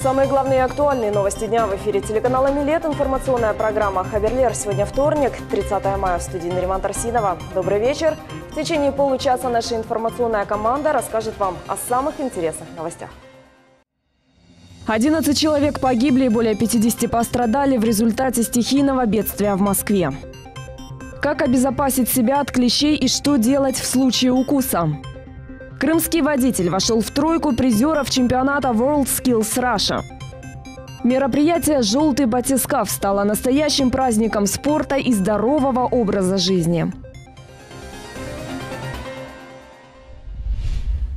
Самые главные и актуальные новости дня в эфире телеканала «Милет». Информационная программа «Хаверлер». Сегодня вторник, 30 мая, в студии Нариман Тарсинова. Добрый вечер. В течение получаса наша информационная команда расскажет вам о самых интересных новостях. 11 человек погибли и более 50 пострадали в результате стихийного бедствия в Москве. Как обезопасить себя от клещей и что делать в случае укуса? Крымский водитель вошел в тройку призеров чемпионата World Skills Russia. Мероприятие «Желтый батискаф» стало настоящим праздником спорта и здорового образа жизни.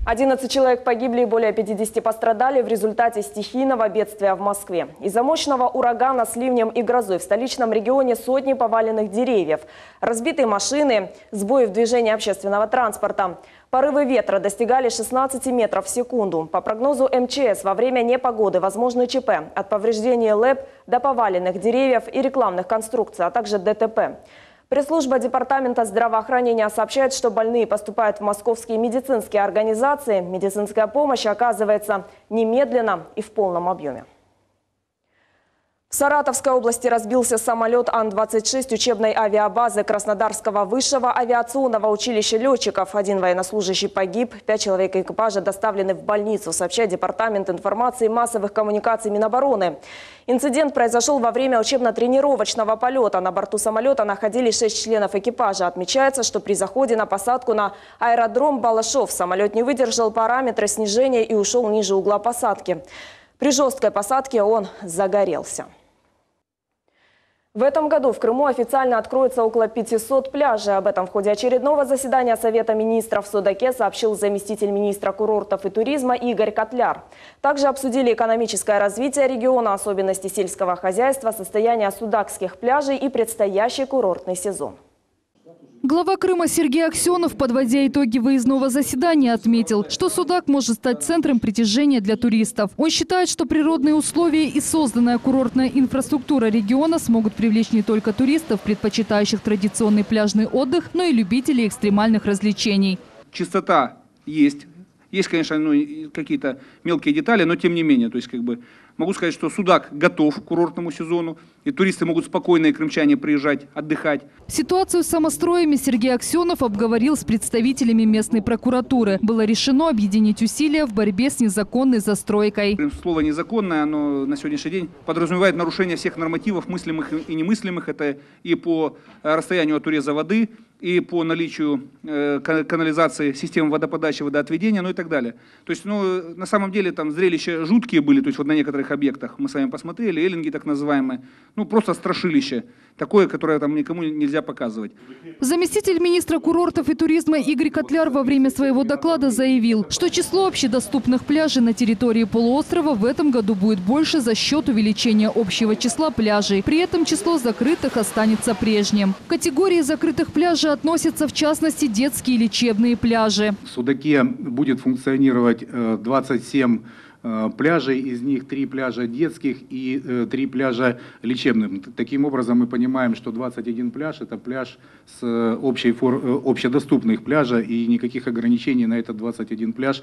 11 человек погибли и более 50 пострадали в результате стихийного бедствия в Москве. Из-за мощного урагана с ливнем и грозой в столичном регионе сотни поваленных деревьев, разбитые машины, сбои в движении общественного транспорта. Порывы ветра достигали 16 метров в секунду. По прогнозу МЧС, во время непогоды возможны ЧП от повреждения ЛЭП до поваленных деревьев и рекламных конструкций, а также ДТП. Пресс-служба Департамента здравоохранения сообщает, что больные поступают в московские медицинские организации. Медицинская помощь оказывается немедленно и в полном объеме. В Саратовской области разбился самолет Ан-26 учебной авиабазы Краснодарского высшего авиационного училища летчиков. Один военнослужащий погиб, 5 человек экипажа доставлены в больницу, сообщает Департамент информации и массовых коммуникаций Минобороны. Инцидент произошел во время учебно-тренировочного полета. На борту самолета находились 6 членов экипажа. Отмечается, что при заходе на посадку на аэродром Балашов самолет не выдержал параметры снижения и ушел ниже угла посадки. При жесткой посадке он загорелся. В этом году в Крыму официально откроется около 500 пляжей. Об этом в ходе очередного заседания Совета министров в Судаке сообщил заместитель министра курортов и туризма Игорь Котляр. Также обсудили экономическое развитие региона, особенности сельского хозяйства, состояние судакских пляжей и предстоящий курортный сезон. Глава Крыма Сергей Аксенов, подводя итоги выездного заседания, отметил, что Судак может стать центром притяжения для туристов. Он считает, что природные условия и созданная курортная инфраструктура региона смогут привлечь не только туристов, предпочитающих традиционный пляжный отдых, но и любителей экстремальных развлечений. Чистота есть. Есть, конечно, какие-то мелкие детали, но тем не менее. То есть, могу сказать, что Судак готов к курортному сезону, и туристы могут спокойно, и крымчане, приезжать, отдыхать. Ситуацию с самостроями Сергей Аксенов обговорил с представителями местной прокуратуры. Было решено объединить усилия в борьбе с незаконной застройкой. Слово «незаконное», оно на сегодняшний день подразумевает нарушение всех нормативов, мыслимых и немыслимых. Это и по расстоянию от уреза воды, и по наличию канализации, системы водоподачи, водоотведения, ну и так далее. То есть, на самом деле, там зрелища жуткие были, то есть вот на некоторых объектах мы с вами посмотрели, эллинги так называемые, просто страшилище, такое, которое там никому нельзя показывать. Заместитель министра курортов и туризма Игорь Котляр во время своего доклада заявил, что число общедоступных пляжей на территории полуострова в этом году будет больше за счет увеличения общего числа пляжей. При этом число закрытых останется прежним. В категории закрытых пляжей относятся в частности детские лечебные пляжи. В Судаке будет функционировать 27 пляжей, из них 3 пляжа детских и 3 пляжа лечебных. Таким образом, мы понимаем, что 21 пляж – это пляж с общедоступных пляжа, и никаких ограничений на этот 21 пляж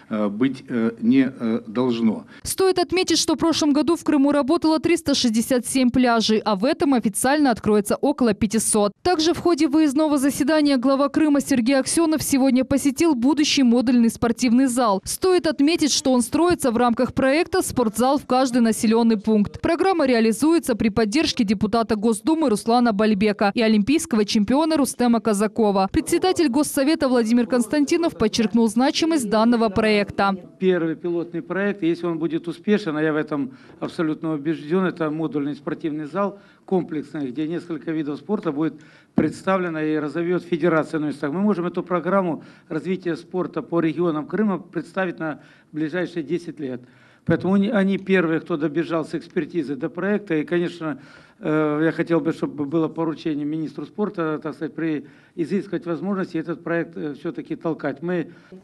быть не должно. Стоит отметить, что в прошлом году в Крыму работало 367 пляжей, а в этом официально откроется около 500. Также в ходе выездного заседания глава Крыма Сергей Аксенов сегодня посетил будущий модульный спортивный зал. Стоит отметить, что он строится в рамках проекта «Спортзал в каждый населенный пункт». Программа реализуется при поддержке депутата Госдумы Руслана Бальбека и олимпийского чемпиона Рустема Казакова. Председатель Госсовета Владимир Константинов подчеркнул значимость данного проекта. Первый пилотный проект, если он будет успешен, а я в этом абсолютно убежден, это модульный спортивный зал комплексный, где несколько видов спорта будет представлено и разовьет федерация на местах. Мы можем эту программу развития спорта по регионам Крыма представить на ближайшие 10 лет. Поэтому они первые, кто добежал с экспертизы до проекта. И, конечно, я хотел бы, чтобы было поручение министру спорта, так сказать, изыскать возможности этот проект все-таки толкать.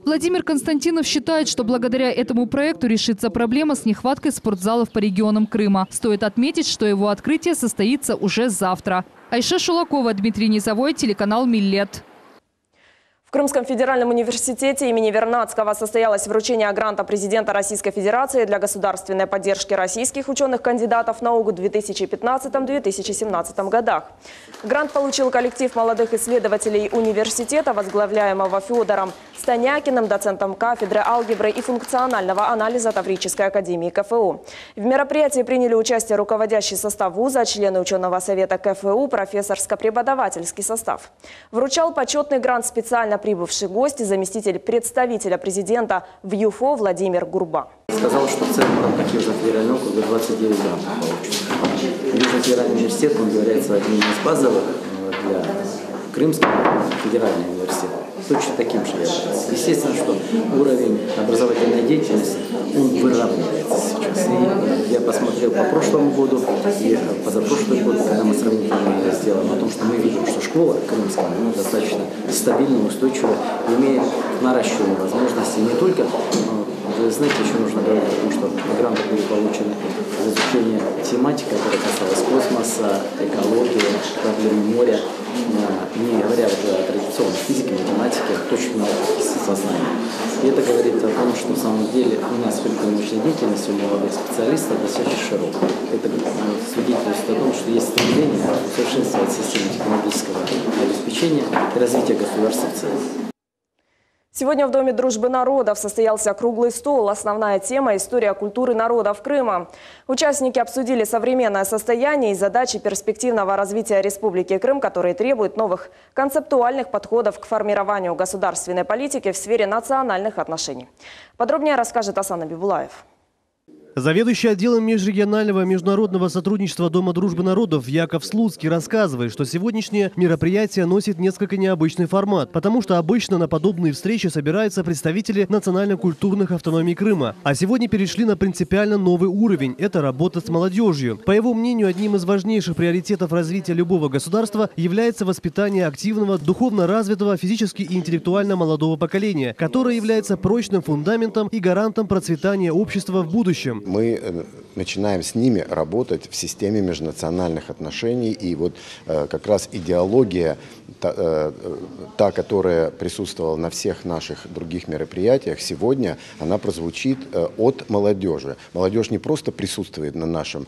Владимир Константинов считает, что благодаря этому проекту решится проблема с нехваткой спортзалов по регионам Крыма. Стоит отметить, что его открытие состоится уже завтра. Айша Шулакова, Дмитрий Низовой, телеканал «Милет». В Крымском федеральном университете имени Вернадского состоялось вручение гранта президента Российской Федерации для государственной поддержки российских ученых-кандидатов наук в 2015-2017 годах. Грант получил коллектив молодых исследователей университета, возглавляемого Федором Станякиным, доцентом кафедры алгебры и функционального анализа Таврической академии КФУ. В мероприятии приняли участие руководящий состав вуза, члены ученого совета КФУ, профессорско-преподавательский состав. Вручал почетный грант специально прибывший гость и заместитель представителя президента в ЮФО Владимир Гурба. Сказал, что в целом в рамках Южного федерального округа 29 грантов получено. Южный федеральный университет, он является одним из базовых для Крымского федерального университета. Точно таким же является. Естественно, что уровень образовательной деятельности, он выравнивается сейчас. И я посмотрел по прошлому году и позапрошлый год, когда мы сравнительно сделаем о том, что мы видим, что школа крымская достаточно стабильная, устойчивая, имеет наращивание возможностей не только. Вы знаете, еще нужно говорить о том, что гранты были получены за изучение тематики, которая касалась космоса, экологии, проблем моря, не говоря уже о традиционной физике, математике, точном сознании. И это говорит о том, что на самом деле у нас спектр научной деятельности у молодых специалистов достаточно широк. Это свидетельствует о том, что есть стремление усовершенствовать систему технологического обеспечения и развития государства в целом. Сегодня в Доме дружбы народов состоялся круглый стол. Основная тема – история культуры народов Крыма. Участники обсудили современное состояние и задачи перспективного развития Республики Крым, которые требуют новых концептуальных подходов к формированию государственной политики в сфере национальных отношений. Подробнее расскажет Асан Абибулаев. Заведующий отделом межрегионального международного сотрудничества Дома дружбы народов Яков Слуцкий рассказывает, что сегодняшнее мероприятие носит несколько необычный формат, потому что обычно на подобные встречи собираются представители национально-культурных автономий Крыма. А сегодня перешли на принципиально новый уровень – это работа с молодежью. По его мнению, одним из важнейших приоритетов развития любого государства является воспитание активного, духовно развитого, физически и интеллектуально молодого поколения, которое является прочным фундаментом и гарантом процветания общества в будущем. Мы начинаем с ними работать в системе межнациональных отношений. И вот как раз идеология, та, которая присутствовала на всех наших других мероприятиях, сегодня она прозвучит от молодежи. Молодежь не просто присутствует на нашем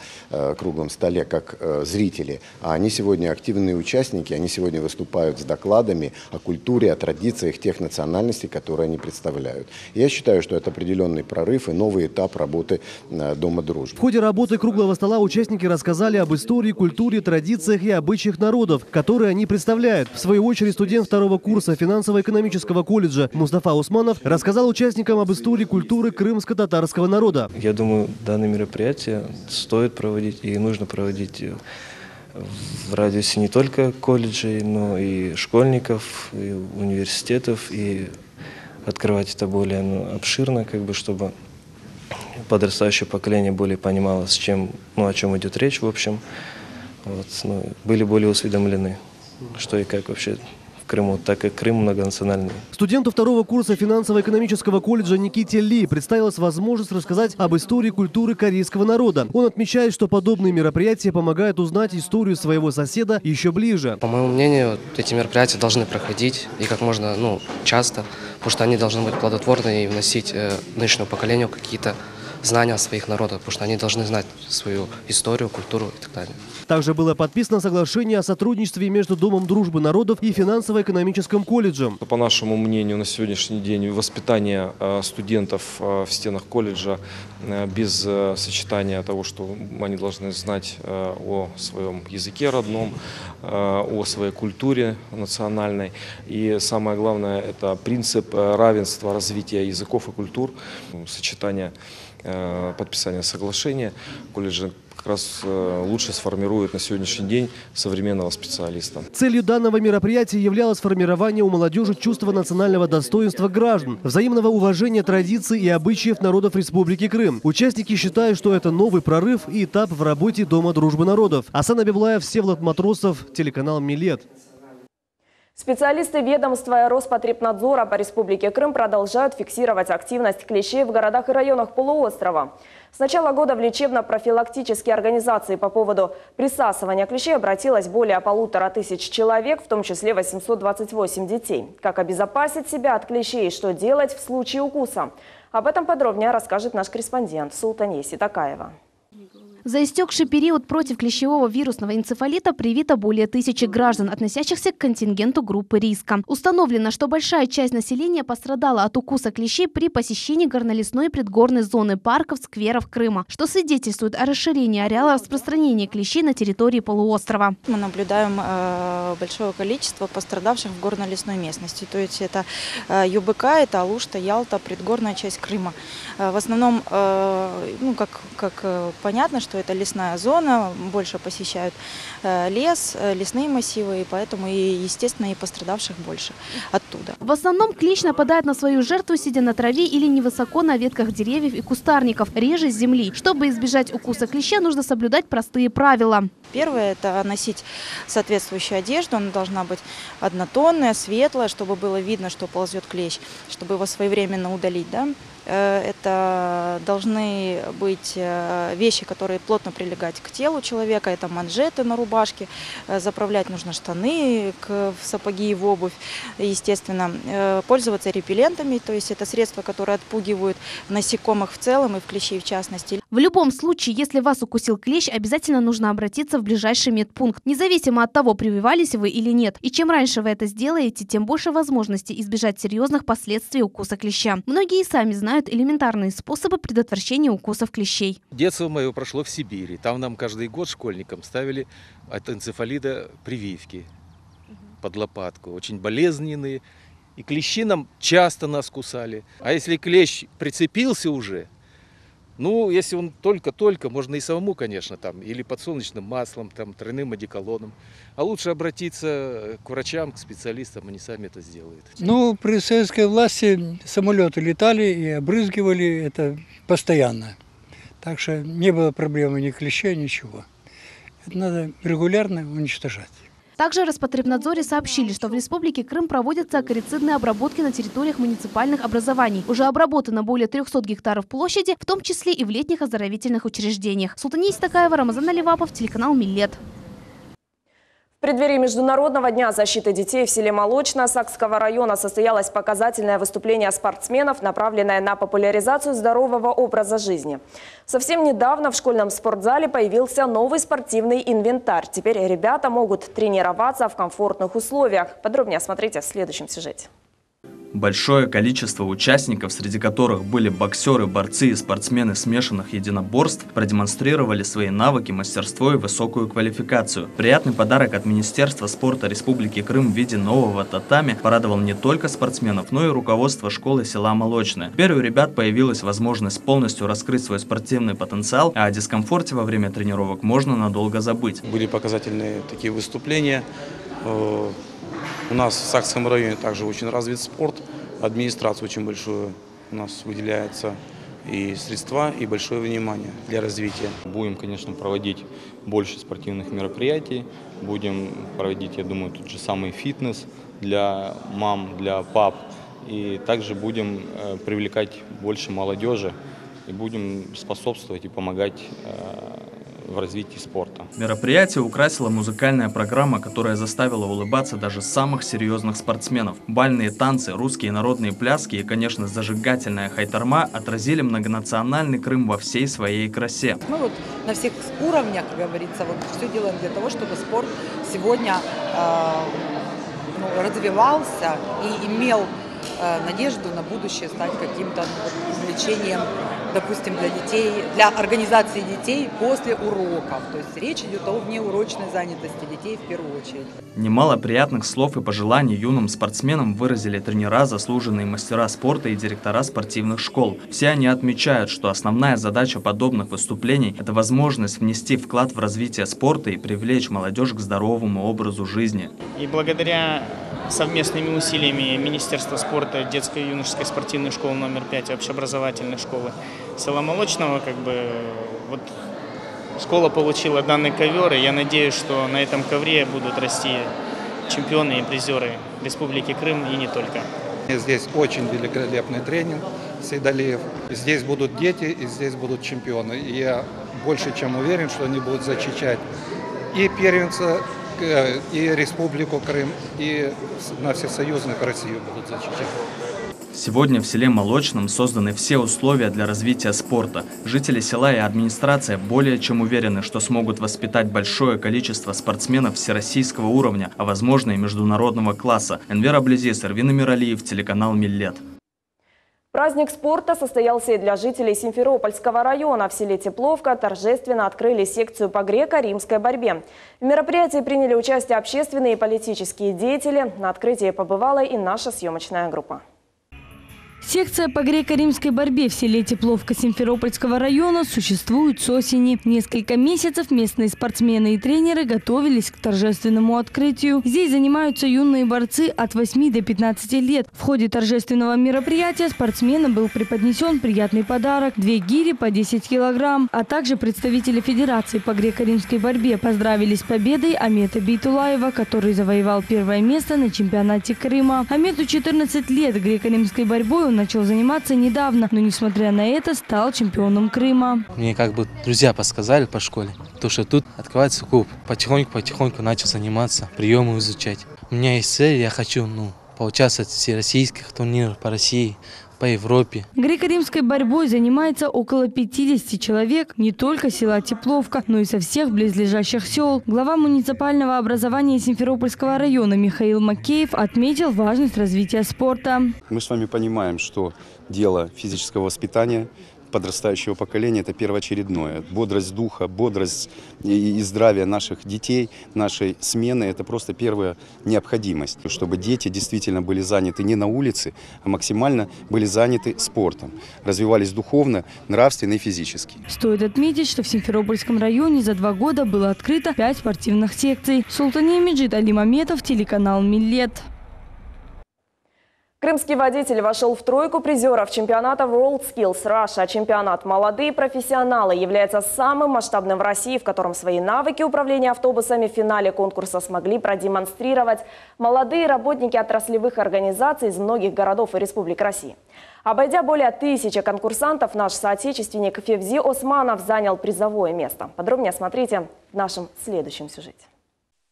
круглом столе как зрители, а они сегодня активные участники, они сегодня выступают с докладами о культуре, о традициях тех национальностей, которые они представляют. Я считаю, что это определенный прорыв и новый этап работы Дома дружбы. В ходе работы круглого стола участники рассказали об истории, культуре, традициях и обычаях народов, которые они представляют. В свою очередь студент второго курса финансово-экономического колледжа Мустафа Усманов рассказал участникам об истории культуры крымско-татарского народа. Я думаю, данное мероприятие стоит проводить и нужно проводить в радиусе не только колледжей, но и школьников, и университетов, и открывать это более обширно, чтобы подрастающее поколение более понимало, с чем, о чем идет речь, в общем, были более осведомлены, что и как вообще в Крыму, так как Крым многонациональный. Студенту второго курса финансово-экономического колледжа Никите Ли представилась возможность рассказать об истории культуры корейского народа. Он отмечает, что подобные мероприятия помогают узнать историю своего соседа еще ближе. По моему мнению, эти мероприятия должны проходить и как можно часто, потому что они должны быть плодотворны и вносить нынешнему поколению какие-то знания о своих народах, потому что они должны знать свою историю, культуру и так далее. Также было подписано соглашение о сотрудничестве между Домом дружбы народов и финансово-экономическим колледжем. По нашему мнению, на сегодняшний день воспитание студентов в стенах колледжа без сочетания того, что они должны знать о своем языке родном, о своей культуре национальной. И самое главное – это принцип равенства развития языков и культур, сочетание подписания соглашения. Колледжи как раз лучше сформирует на сегодняшний день современного специалиста. Целью данного мероприятия являлось формирование у молодежи чувства национального достоинства граждан, взаимного уважения традиций и обычаев народов Республики Крым. Участники считают, что это новый прорыв и этап в работе Дома дружбы народов. Асан Абибулаев, Всеволод Матросов, телеканал Милет. Специалисты ведомства Роспотребнадзора по Республике Крым продолжают фиксировать активность клещей в городах и районах полуострова. С начала года в лечебно-профилактические организации по поводу присасывания клещей обратилось более 1500 человек, в том числе 828 детей. Как обезопасить себя от клещей и что делать в случае укуса? Об этом подробнее расскажет наш корреспондент Султания Ситакаева. За истекший период против клещевого вирусного энцефалита привито более 1000 граждан, относящихся к контингенту группы риска. Установлено, что большая часть населения пострадала от укуса клещей при посещении горнолесной предгорной зоны парков, скверов Крыма, что свидетельствует о расширении ареала распространения клещей на территории полуострова. Мы наблюдаем большое количество пострадавших в горнолесной местности. То есть это ЮБК, это Алушта, Ялта, предгорная часть Крыма. В основном, как понятно, что это лесная зона, больше посещают лес, лесные массивы, и поэтому, естественно, и пострадавших больше оттуда. В основном клещ нападает на свою жертву, сидя на траве или невысоко на ветках деревьев и кустарников, реже с земли. Чтобы избежать укуса клеща, нужно соблюдать простые правила. Первое – это носить соответствующую одежду. Она должна быть однотонная, светлая, чтобы было видно, что ползет клещ, чтобы его своевременно удалить. Да? Это должны быть вещи, которые плотно прилегать к телу человека. Это манжеты на рубашке. Заправлять нужно штаны в сапоги и в обувь. Естественно, пользоваться репеллентами, то есть это средства, которые отпугивают насекомых в целом и в клещей в частности. В любом случае, если вас укусил клещ, обязательно нужно обратиться в ближайший медпункт, независимо от того, прививались вы или нет. И чем раньше вы это сделаете, тем больше возможностей избежать серьезных последствий укуса клеща. Многие и сами знают элементарные способы предотвращения укусов клещей. Детство мое прошло в Сибири. Там нам каждый год школьникам ставили от энцефалита прививки под лопатку. Очень болезненные. И клещи нам часто нас кусали. А если клещ прицепился уже, если он только-только, можно и самому, конечно, или подсолнечным маслом, тройным одеколоном. А лучше обратиться к врачам, к специалистам, они сами это сделают. При советской власти самолеты летали и обрызгивали это постоянно. Так что не было проблемы ни клещей, ничего. Это надо регулярно уничтожать. Также в Роспотребнадзоре сообщили, что в Республике Крым проводятся акарицидные обработки на территориях муниципальных образований. Уже обработано более 300 гектаров площади, в том числе и в летних оздоровительных учреждениях. Султания Ситакаева, Рамазан Аливапов, телеканал Миллет. В преддверии Международного дня защиты детей в селе Молочное Сакского района состоялось показательное выступление спортсменов, направленное на популяризацию здорового образа жизни. Совсем недавно в школьном спортзале появился новый спортивный инвентарь. Теперь ребята могут тренироваться в комфортных условиях. Подробнее смотрите в следующем сюжете. Большое количество участников, среди которых были боксеры, борцы и спортсмены смешанных единоборств, продемонстрировали свои навыки, мастерство и высокую квалификацию. Приятный подарок от Министерства спорта Республики Крым в виде нового татами порадовал не только спортсменов, но и руководство школы села Молочное. Теперь у ребят появилась возможность полностью раскрыть свой спортивный потенциал, а о дискомфорте во время тренировок можно надолго забыть. Были показательные такие выступления. У нас в Сакском районе также очень развит спорт, администрация очень большое у нас выделяется и средства, и большое внимание для развития. Будем, конечно, проводить больше спортивных мероприятий, будем проводить, я думаю, тот же самый фитнес для мам, для пап, и также будем привлекать больше молодежи и будем способствовать и помогать в развитии спорта. Мероприятие украсила музыкальная программа, которая заставила улыбаться даже самых серьезных спортсменов. Бальные танцы, русские народные пляски и, конечно, зажигательная хайтарма отразили многонациональный Крым во всей своей красе. Мы на всех уровнях, как говорится, все делаем для того, чтобы спорт сегодня развивался и имел надежду на будущее стать каким-то увлечением, допустим, для детей, для организации детей после уроков. То есть речь идет о внеурочной занятости детей в первую очередь. Немало приятных слов и пожеланий юным спортсменам выразили тренера, заслуженные мастера спорта и директора спортивных школ. Все они отмечают, что основная задача подобных выступлений – это возможность внести вклад в развитие спорта и привлечь молодежь к здоровому образу жизни. И благодаря совместными усилиями Министерства спорта, детской и юношеской спортивной школы номер 5, общеобразовательной школы села Молочного, школа получила данный ковер, и я надеюсь, что на этом ковре будут расти чемпионы и призеры Республики Крым и не только. Здесь очень великолепный тренинг Сейдалиев. Здесь будут дети и здесь будут чемпионы. И я больше чем уверен, что они будут защищать и первенца, и Республику Крым, и на всесоюзных Россию будут защищать. Сегодня в селе Молочном созданы все условия для развития спорта. Жители села и администрация более чем уверены, что смогут воспитать большое количество спортсменов всероссийского уровня, а возможно и международного класса. Энвер Аблизис, Эрвин Амиралиев, телеканал Миллет. Праздник спорта состоялся и для жителей Симферопольского района. В селе Тепловка торжественно открыли секцию по греко-римской борьбе. В мероприятии приняли участие общественные и политические деятели. На открытии побывала и наша съемочная группа. Секция по греко-римской борьбе в селе Тепловка Симферопольского района существует с осени. Несколько месяцев местные спортсмены и тренеры готовились к торжественному открытию. Здесь занимаются юные борцы от 8 до 15 лет. В ходе торжественного мероприятия спортсменам был преподнесен приятный подарок – 2 гири по 10 килограмм. А также представители Федерации по греко-римской борьбе поздравили с победой Амета Бейтулаева, который завоевал 1-е место на чемпионате Крыма. Амету 14 лет. Греко-римской борьбой он начал заниматься недавно, но несмотря на это стал чемпионом Крыма. Мне друзья подсказали по школе, что тут открывается клуб. Потихоньку начал заниматься, приемы изучать. У меня есть цель, я хочу поучаствовать в всероссийских турнирах по России, по Европе. Греко-римской борьбой занимается около 50 человек не только села Тепловка, но и со всех близлежащих сел. Глава муниципального образования Симферопольского района Михаил Макеев отметил важность развития спорта. Мы с вами понимаем, что дело физического воспитания подрастающего поколения – это первоочередное. Бодрость духа, бодрость и здравие наших детей, нашей смены – это просто первая необходимость. Чтобы дети действительно были заняты не на улице, а максимально были заняты спортом. Развивались духовно, нравственно и физически. Стоит отметить, что в Симферопольском районе за 2 года было открыто 5 спортивных секций. Султания Меджид, Али Мамедов, телеканал Миллет. Крымский водитель вошел в тройку призеров чемпионата WorldSkills Russia. Чемпионат «Молодые профессионалы» является самым масштабным в России, в котором свои навыки управления автобусами в финале конкурса смогли продемонстрировать молодые работники отраслевых организаций из многих городов и республик России. Обойдя более 1000 конкурсантов, наш соотечественник Февзи Османов занял призовое место. Подробнее смотрите в нашем следующем сюжете.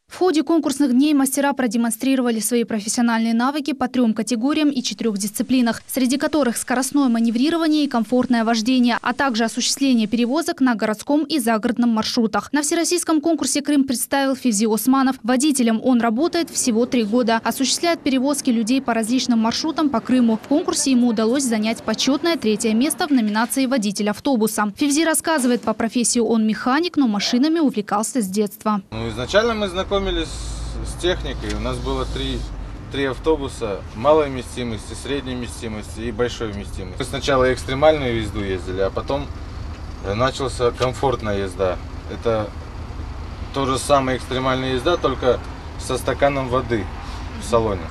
В ходе конкурсных дней мастера продемонстрировали свои профессиональные навыки по 3 категориям и 4 дисциплинах, среди которых скоростное маневрирование и комфортное вождение, а также осуществление перевозок на городском и загородном маршрутах. На всероссийском конкурсе Крым представил Февзи Османов. Водителем он работает всего 3 года, осуществляет перевозки людей по различным маршрутам по Крыму. В конкурсе ему удалось занять почетное 3-е место в номинации «Водитель автобуса». Февзи рассказывает, по профессии он механик, но машинами увлекался с детства. Изначально мы знакомились с техникой. У нас было три автобуса малой вместимости, средней вместимости и большой вместимости. Мы сначала экстремальную езду ездили, а потом началась комфортная езда. Это то же самое экстремальная езда, только со стаканом воды в салоне,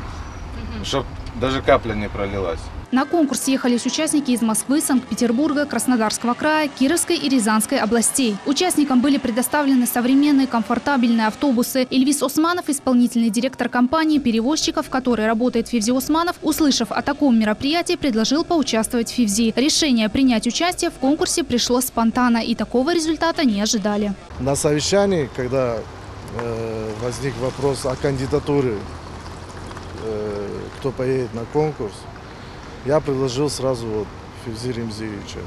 чтобы даже капля не пролилась. На конкурс ехались участники из Москвы, Санкт-Петербурга, Краснодарского края, Кировской и Рязанской областей. Участникам были предоставлены современные комфортабельные автобусы. Ильвис Османов, исполнительный директор компании перевозчиков, в которой работает Февзи Османов, услышав о таком мероприятии, предложил поучаствовать в Февзи. Решение принять участие в конкурсе пришло спонтанно, и такого результата не ожидали. На совещании, когда возник вопрос о кандидатуре, кто поедет на конкурс, я предложил сразу Февзи Ремзиевича.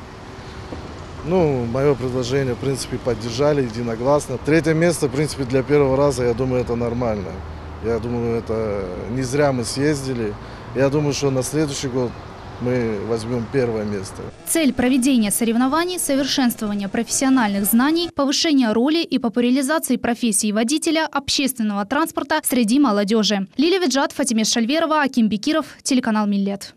Мое предложение, в принципе, поддержали единогласно. 3-е место, в принципе, для первого раза, я думаю, это нормально. Я думаю, это не зря мы съездили. Я думаю, что на следующий год мы возьмем 1-е место. Цель проведения соревнований – совершенствование профессиональных знаний, повышение роли и популяризации профессии водителя общественного транспорта среди молодежи. Лилия Виджат, Фатиме Шальверова, Аким Бекиров, телеканал Миллет.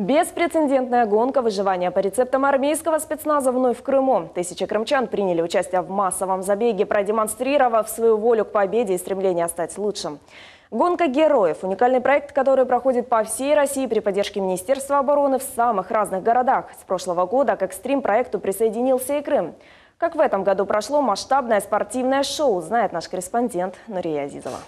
Беспрецедентная гонка выживания по рецептам армейского спецназа вновь в Крыму. 1000 крымчан приняли участие в массовом забеге, продемонстрировав свою волю к победе и стремление стать лучшим. Гонка героев – уникальный проект, который проходит по всей России при поддержке Министерства обороны в самых разных городах. С прошлого года к экстрим-проекту присоединился и Крым. Как в этом году прошло масштабное спортивное шоу, знает наш корреспондент Нурия Азизова.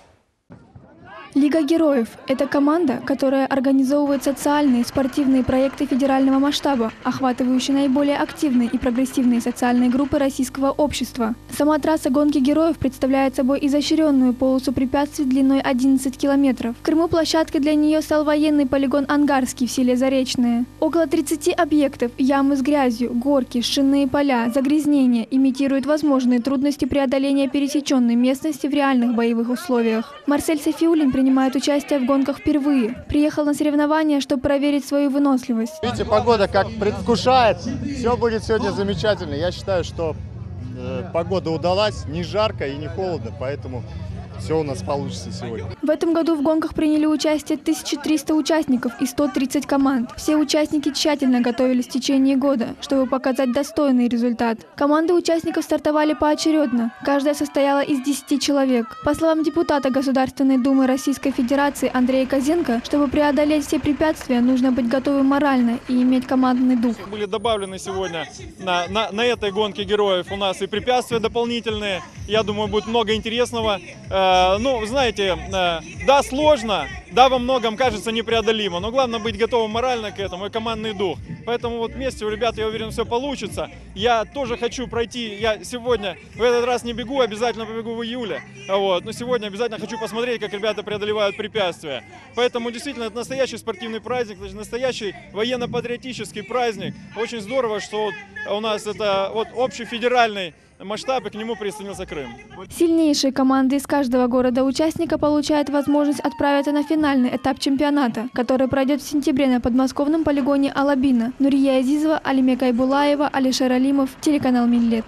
Лига героев – это команда, которая организовывает социальные и спортивные проекты федерального масштаба, охватывающие наиболее активные и прогрессивные социальные группы российского общества. Сама трасса гонки героев представляет собой изощренную полосу препятствий длиной 11 километров. В Крыму площадкой для нее стал военный полигон «Ангарский» в селе Заречное. Около 30 объектов – ямы с грязью, горки, шинные поля, загрязнения – имитируют возможные трудности преодоления пересеченной местности в реальных боевых условиях. Марсель Сафиуллин принимает участие в гонках впервые. Приехал на соревнования, чтобы проверить свою выносливость. Видите, погода как предвкушает. Все будет сегодня замечательно. Я считаю, что погода удалась, не жарко и не холодно, поэтому все у нас получится сегодня. В этом году в гонках приняли участие 1300 участников и 130 команд. Все участники тщательно готовились в течение года, чтобы показать достойный результат. Команды участников стартовали поочередно. Каждая состояла из 10 человек. По словам депутата Государственной Думы Российской Федерации Андрея Козенко, чтобы преодолеть все препятствия, нужно быть готовым морально и иметь командный дух. Были добавлены сегодня на этой гонке героев у нас и препятствия дополнительные. Я думаю, будет много интересного. Ну, знаете, да, сложно, да, во многом кажется непреодолимо, но главное быть готовым морально к этому и командный дух. Поэтому вот вместе у ребят, я уверен, все получится. Я тоже хочу пройти, я сегодня в этот раз не бегу, обязательно побегу в июле, вот, но сегодня обязательно хочу посмотреть, как ребята преодолевают препятствия. Поэтому действительно это настоящий спортивный праздник, настоящий военно-патриотический праздник. Очень здорово, что вот у нас это вот общий федеральный масштаб, и к нему присоединился Крым. Сильнейшие команды из каждого города-участника получают возможность отправиться на финальный этап чемпионата, который пройдет в сентябре на подмосковном полигоне Алабина. Нурия Азизова, Алимек Айбулаева, Алишер Алимов, телеканал Миллет.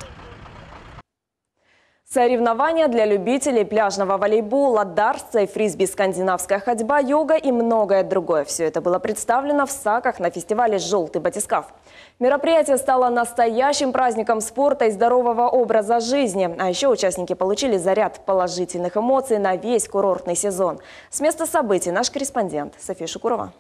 Соревнования для любителей пляжного волейбола, дартса, фрисби, скандинавская ходьба, йога и многое другое. Все это было представлено в Саках на фестивале «Желтый батискаф». Мероприятие стало настоящим праздником спорта и здорового образа жизни. А еще участники получили заряд положительных эмоций на весь курортный сезон. С места событий наш корреспондент София Шукурова.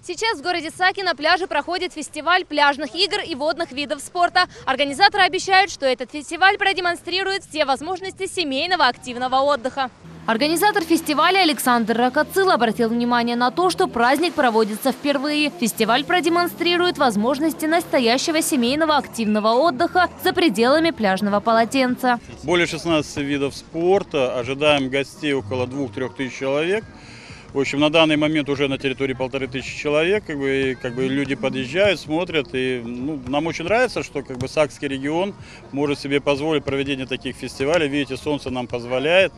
Сейчас в городе Саки на пляже проходит фестиваль пляжных игр и водных видов спорта. Организаторы обещают, что этот фестиваль продемонстрирует все возможности семейного активного отдыха. Организатор фестиваля Александр Ракацил обратил внимание на то, что праздник проводится впервые. Фестиваль продемонстрирует возможности настоящего семейного активного отдыха за пределами пляжного полотенца. Более 16 видов спорта. Ожидаем гостей около 2-3 тысяч человек. В общем, на данный момент уже на территории 1500 человек, как бы люди подъезжают, смотрят. И нам очень нравится, что Сакский регион может себе позволить проведение таких фестивалей. Видите, солнце нам позволяет.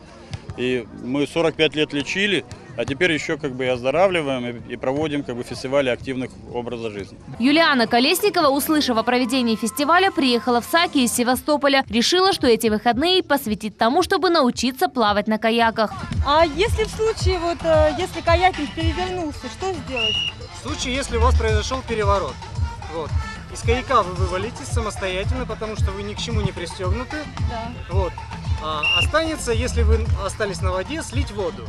И мы 45 лет лечили, а теперь еще и оздоравливаем и проводим фестивали активных образа жизни. Юлиана Колесникова, услышав о проведении фестиваля, приехала в Саки из Севастополя. Решила, что эти выходные посвятит тому, чтобы научиться плавать на каяках. А если в случае, если каякинг перевернулся, что сделать? В случае, если у вас произошел переворот. Из каяка вы вывалитесь самостоятельно, потому что вы ни к чему не пристегнуты. Да. Останется, если вы остались на воде, слить воду.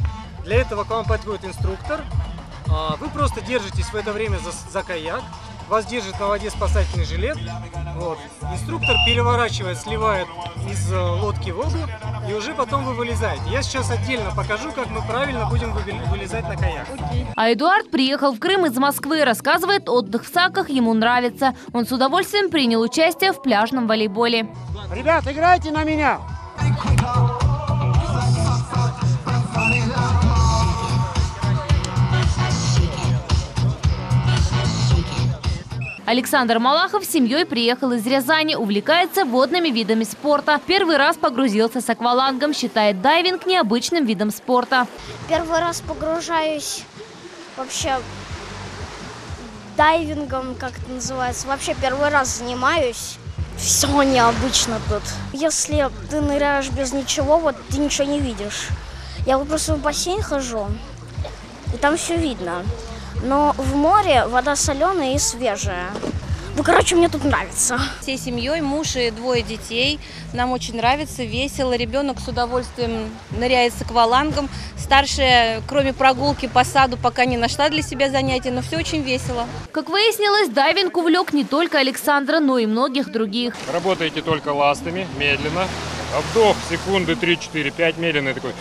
Для этого к вам подходит инструктор. Вы просто держитесь в это время за каяк. Вас держит на воде спасательный жилет. Инструктор переворачивает, сливает из лодки воду, и уже потом вы вылезаете. Я сейчас отдельно покажу, как мы правильно будем вылезать на каяк. А Эдуард приехал в Крым из Москвы. Рассказывает, отдых в Саках ему нравится. Он с удовольствием принял участие в пляжном волейболе. Ребят, играйте на меня! Александр Малахов с семьей приехал из Рязани, увлекается водными видами спорта. Первый раз погрузился с аквалангом, считает дайвинг необычным видом спорта. Первый раз погружаюсь вообще дайвингом, как это называется. Вообще первый раз занимаюсь. Все необычно тут. Если ты ныряешь без ничего, ты ничего не видишь. Я просто в бассейн хожу, и там все видно. Но в море вода соленая и свежая. Мне тут нравится. Всей семьей, муж и 2 детей. Нам очень нравится, весело. Ребенок с удовольствием ныряет с аквалангом. Старшая, кроме прогулки по саду, пока не нашла для себя занятия, но все очень весело. Как выяснилось, дайвинг увлек не только Александра, но и многих других. Работаете только ластами, медленно. Вдох, секунды 3-4-5, медленный такой.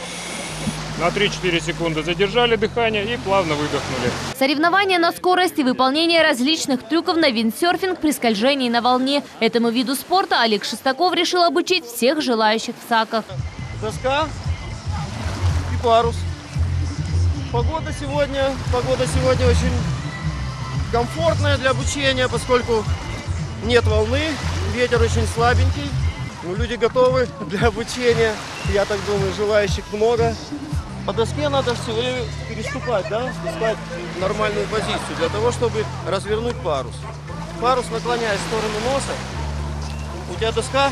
на 3-4 секунды задержали дыхание и плавно выдохнули. Соревнования на скорость и выполнение различных трюков на виндсерфинг при скольжении на волне. Этому виду спорта Олег Шестаков решил обучить всех желающих в Саках. Доска и парус. Погода сегодня очень комфортная для обучения, поскольку нет волны, ветер очень слабенький. Но люди готовы для обучения, я так думаю, желающих много. По доске надо все время переступать, да, искать нормальную позицию для того, чтобы развернуть парус. Парус наклоняясь в сторону носа, у тебя доска,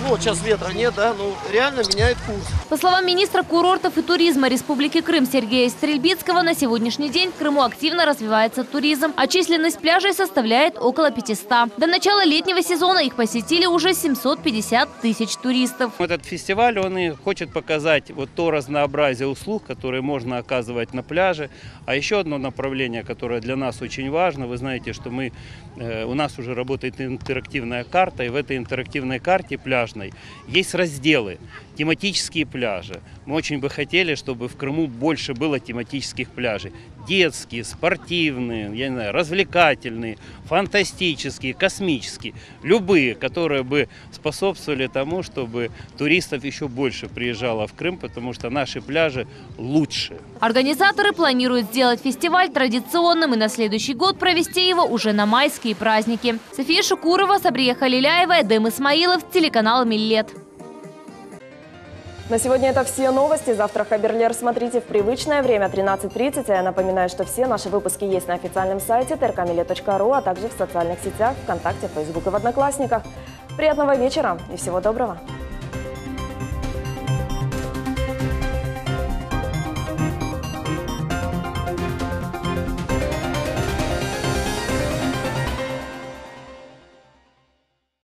ну вот сейчас ветра нет, да, но реально меняет курс. По словам министра курортов и туризма Республики Крым Сергея Стрельбицкого, на сегодняшний день в Крыму активно развивается туризм, а численность пляжей составляет около 500. До начала летнего сезона их посетили уже 750 тысяч туристов. Этот фестиваль, он и хочет показать вот то разнообразие услуг, которые можно оказывать на пляже. А еще одно направление, которое для нас очень важно, вы знаете, что у нас уже работает интерактивная карта, и в этой интерактивной карте пляжной есть разделы, тематические пляжи. Мы очень бы хотели, чтобы в Крыму больше было тематических пляжей. Детские, спортивные, я не знаю, развлекательные, фантастические, космические. Любые, которые бы способствовали тому, чтобы туристов еще больше приезжало в Крым, потому что наши пляжи лучше. Организаторы планируют сделать фестиваль традиционным и на следующий год провести его уже на майские праздники. София Шукурова, Сабрия Халиляева, Эдем Исмаилов, телеканал «Миллет». На сегодня это все новости. Завтра Хаберлер смотрите в привычное время 13:30. А я напоминаю, что все наши выпуски есть на официальном сайте trkmilet.ru, а также в социальных сетях ВКонтакте, Фейсбук и в Одноклассниках. Приятного вечера и всего доброго!